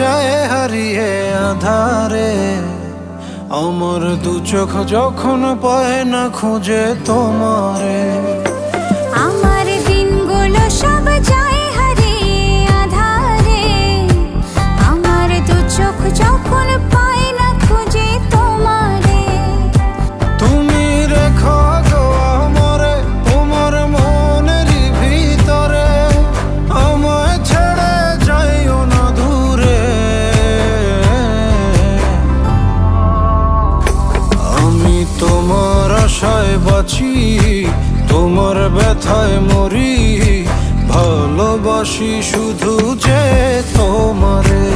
যায় হারিয়ে আধারে। আমার দু চোখ যখন পায় না খুঁজে তোমারে। আমার দিনগুলো সব যায় হারিয়ে আধারে। আমার দু চোখ যখন পায় না খুঁজে তোমারে। তুমি রেখো গো আমরে তোমার মনের ভিতরে। আমায় ছেড়ে যাইও না দূরে। আমি তোমার আশায় বাঁচি, তোমার ব্যথায় মরি, ভালোবাসি শুধু যে তোমারে।